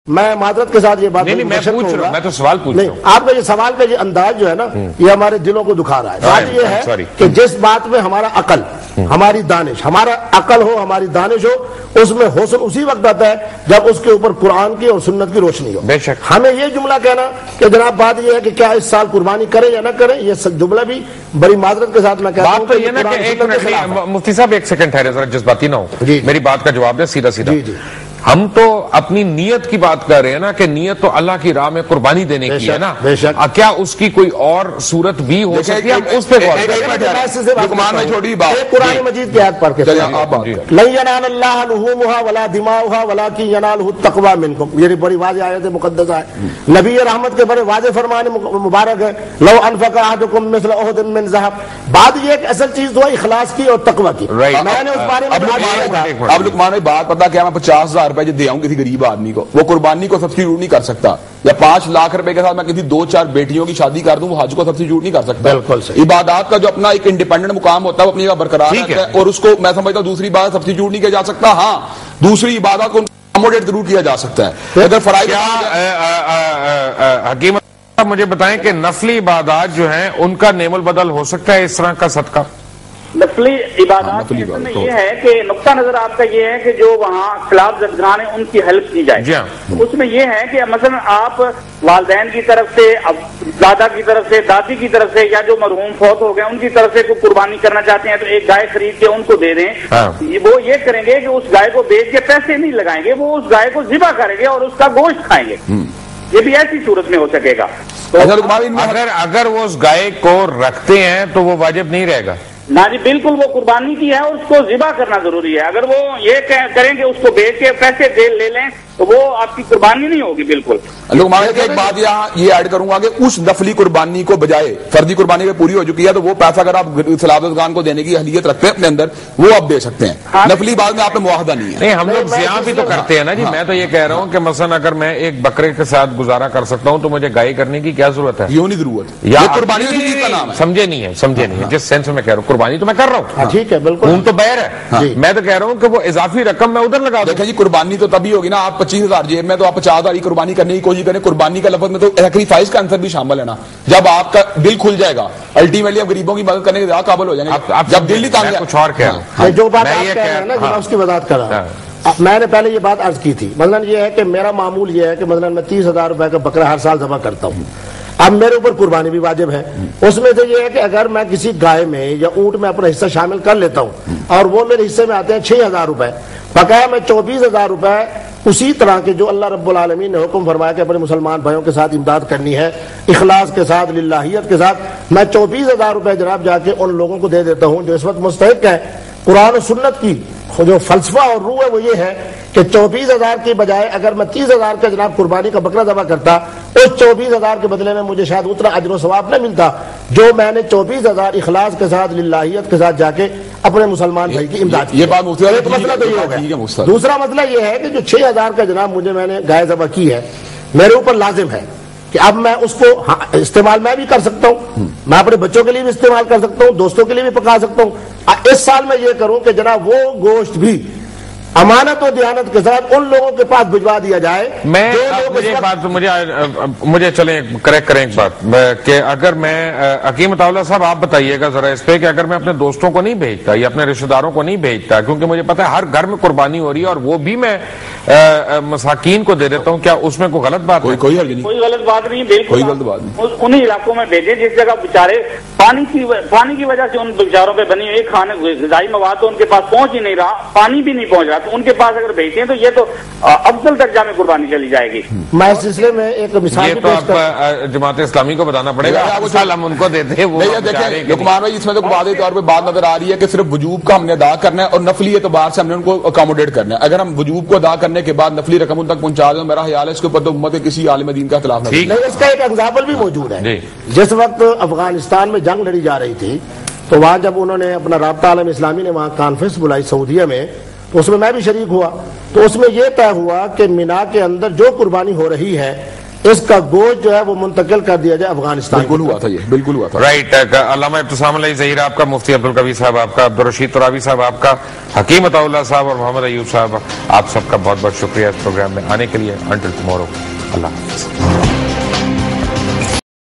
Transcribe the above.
میں معذرت کے ساتھ یہ بات نہیں میں پوچھ رہا ہوں، میں تو سوال پوچھ رہا ہوں. آپ کا یہ سوال کا یہ انداز جو ہے نا یہ ہمارے دلوں کو دکھا رہا ہے. بات یہ ہے کہ جس بات میں ہمارا عقل، ہماری دانش، ہمارا عقل ہو، ہماری دانش ہو، اس میں حسن اسی وقت آتا ہے جب اس کے اوپر قرآن کی اور سنت کی روشنی ہو. بے شک ہمیں یہ جملہ کہنا کہ جناب بات یہ ہے کہ کیا اس سال قربانی کریں یا نہ کریں، یہ جملہ بھی بڑی معذرت کے ساتھ میں کہتا ہوں. بات تو یہ نا کہ ایک منٹ مفتی صاحب ایک سیکنڈ ٹھہرے ذرا، جذباتی نہ ہو، میری بات کا جواب دے سیدھا سیدھا. ہم تو اپنی نیت کی بات کر رہے ہیں نا کہ نیت تو اللہ کی راہ میں قربانی دینے کی ہے نا. کیا اس کی کوئی اور صورت بھی ہو سکتی ہے؟ ہم اس پہ چھوٹی بات قرآن مجید کی آیت پڑھ کے لن ینال اللہ لحومها ولا دماؤها ولکن ینالہ التقوی منکم. یہ بڑی واضح آیت مقدسہ ہے، نبی رحمت کے بڑے واضح فرمان مبارک ہے. لو انفق احدکم مثل احد من ذهب. بات یہ ایک اصل چیز تو اخلاص کی اور تقوی کی. میں نے اس بارے میں اب لقمان بات پتا کیا، میں 50,000 روپے جو دے آؤں کسی غریب آدمی کو، وہ قربانی کو سبسٹیٹیوٹ نہیں کر سکتا. یا 5 لاکھ روپے کے ساتھ میں کسی 2-4 بیٹیوں کی شادی کر دوں، وہ حج کو سبسٹیٹیوٹ نہیں کر سکتا. عبادات کا جو اپنا ایک انڈیپینڈنٹ مقام ہوتا ہے وہ اپنی جگہ برقرار رہتا ہے، اور اس کو میں سمجھتا ہوں دوسری بات سبسٹیٹیوٹ نہیں کیا جا سکتا. ہاں دوسری عبادات کو اکوموڈیٹ ضرور کیا جا سکتا ہے. اگر فرائض حکیم مجھے بتائیں کہ نفلی عبادات جو ہیں ان کا نعم البدل ہو سکتا ہے اس طرح کا صدقہ؟ نفلی عبادات میں یہ ہے کہ نقطہ نظر آپ کا یہ ہے کہ جو وہاں خلاف زدگان ہیں ان کی ہیلپ کی جائے. اس میں یہ ہے کہ مثلا آپ والدین کی طرف سے، دادا کی طرف سے، دادی کی طرف سے، یا جو مرحوم فوت ہو گئے ان کی طرف سے کوئی قربانی کرنا چاہتے ہیں تو ایک گائے خرید کے ان کو دے دیں. وہ یہ کریں گے کہ اس گائے کو بیچ کے پیسے نہیں لگائیں گے، وہ اس گائے کو ذبح کریں گے اور اس کا گوشت کھائیں گے. یہ بھی ایسی صورت میں ہو سکے گا. اگر وہ اس گائے کو رکھتے ہیں تو وہ واجب نہیں رہے گا نا جی، بالکل وہ قربانی کی ہے اور اس کو ذبح کرنا ضروری ہے. اگر وہ یہ کریں کہ اس کو بیچ کے پیسے لے لیں تو وہ آپ کی قربانی نہیں ہوگی. بالکل لوگ ایک بات یہاں یہ ایڈ کروں گا کہ اس نفلی قربانی کو بجائے فردی قربانی میں پوری ہو چکی ہے تو وہ پیسہ اگر آپ سلابتگان کو دینے کی اہلیت رکھتے ہیں اپنے اندر وہ آپ دے سکتے ہیں. نفلی بات میں آپ میں معاہدہ نہیں ہے. نہیں ہم لوگ زیاں بھی تو کرتے ہیں نا جی. میں تو یہ کہہ رہا ہوں کہ مثلا اگر میں ایک بکرے کے ساتھ گزارا کر سکتا ہوں تو مجھے گائے کرنے کی کیا ضرورت ہے؟ یہ نہیں ضرورت، یہ قربانی کا نام ہے. سمجھے نہیں ہے جس سینس میں کہہ رہا ہوں قربانی تو میں کر رہا ہوں. ٹھیک ہے بالکل، تو بہر ہے. میں تو کہہ رہا ہوں کہ وہ اضافی رقم میں ادھر لگا دوں. دیکھیں جی قربانی تو تبھی ہوگی نا آپ 25,000 جیب میں تو آپ 50,000 کی قربانی کرنے کی کوشش کریں. قربانی کا لفظ میں تو سیکریفائس کا آنسر بھی شامل ہے نا. جب آپ کا دل کھل جائے گا الٹیمیٹلی آپ غریبوں کی مدد کرنے کے زیادہ قابل ہو جائیں گے. جب دل ہی تانگ کچھ اور کہہ رہا ہوں، جو بات آپ کہہ رہے ہیں نا میں اس کی وضاحت کر رہا ہوں. میں نے پہلے یہ بات عرض کی تھی. مثلا یہ ہے کہ میرا معمول یہ ہے کہ مثلا میں 30,000 روپے کا بکرا ہر سال ذبح کرتا ہوں. اب میرے اوپر قربانی بھی واجب ہے. اس میں سے یہ ہے کہ اگر میں کسی گائے میں یا اونٹ میں اپنا حصہ شامل کر لیتا ہوں اور وہ میرے حصے میں آتے ہیں 6,000 روپے، بقایا میں 24,000 روپے اسی طرح کے جو اللہ رب العالمین نے حکم فرمایا کہ اپنے مسلمان بھائیوں کے ساتھ امداد کرنی ہے اخلاص کے ساتھ، للہیت کے ساتھ، میں 24,000 روپے جناب جا کے ان لوگوں کو دے دیتا ہوں جو اس وقت مستحق ہیں. قرآن و سنت کی جو فلسفہ اور روح ہے وہ یہ ہے کہ 24,000 کی بجائے اگر میں 30,000 کا جناب قربانی کا بکرا ذبح کرتا اس 24,000 کے بدلے میں مجھے شاید اتنا اجر و ثواب نہ ملتا جو میں نے 24,000 اخلاص کے ساتھ للہیت کے ساتھ جا کے اپنے مسلمان بھائی کی امداد کی. ایک مسئلہ تو یہ ہوگا. دوسرا مسئلہ یہ ہے کہ جو 6,000 کا جناب میں نے گائے ذبح کی ہے میرے اوپر لازم ہے کہ اب میں اس کو استعمال میں بھی کر سکتا ہوں، میں اپنے بچوں کے لیے بھی استعمال کر سکتا ہوں، دوستوں کے لیے بھی پکا سکتا ہوں. اس سال میں یہ کروں کہ جناب وہ گوشت بھی امانت و دیانت کے ساتھ ان لوگوں کے پاس بھجوا دیا جائے. مجھے چلیں کریکٹ کریں ایک بات کہ اگر میں حکیم عطاءاللہ صاحب آپ بتائیے گا ذرا اس پہ کہ اگر میں اپنے دوستوں کو نہیں بھیجتا یا اپنے رشتہ داروں کو نہیں بھیجتا کیونکہ مجھے پتا ہے ہر گھر میں قربانی ہو رہی ہے اور وہ بھی میں مساکین کو دے دیتا ہوں، کیا اس میں کوئی غلط بات ہے؟ کوئی غلط بات نہیں، بالکل انہی علاقوں میں بھیجیں جس جگہ بیچارے پانی کی وجہ سے ان بیچاروں پہ بنی ہوئی کھانے غذائی مواد تو ان کے پاس پہنچ ہی نہیں رہا، پانی بھی نہیں پہنچ رہا، تو ان کے پاس اگر بھیجتے ہیں تو یہ تو افضل درجہ میں قربانی چلی جائے گی. میں اس سلسلے میں ایک مثال یہ تو آپ جماعت اسلامی کو بتانا پڑے گا، ہم ان کو دیتے ہیں. لقمان بھائی اس میں تو واضح طور پہ بات نظر آ رہی ہے کہ صرف وجوب کا ہم نے ادا کرنا ہے اور نفلی اعتبار سے ہم نے ان کو اکاموڈیٹ کرنا ہے. اگر ہم وجوب کو ادا کرنے کے بعد نفلی رقم ان تک پہنچا دیں میرا خیال ہے اس کے اوپر تو امت کسی عالم دین کا خلاف نہیں. اس کا ایک ایگزامپل بھی موجود ہے. جس وقت افغانستان میں جنگ لڑی جا رہی تھی تو وہاں جب انہوں نے اپنا رابطہ عالم اسلامی نے وہاں کانفرنس بلائی سعودیہ میں تو اس میں بھی شریک ہوا. تو اس میں یہ طے ہوا کہ مینا کے اندر جو قربانی ہو رہی ہے اس کا گوشت جو ہے وہ منتقل کر دیا جائے افغانستان. بالکل ہوا تھا، یہ بالکل ہوا تھا. رائٹ. علامہ ابتسام علیہ ظہیر آپ کا، مفتی عبدالقوی صاحب آپ کا، عبدالرشید ترابی صاحب آپ کا، حکیم عطا اللہ صاحب اور محمد ایوب صاحب، آپ سب کا بہت بہت شکریہ اس پروگرام میں آنے کے لیے. انٹل ٹمورو، اللہ حافظ.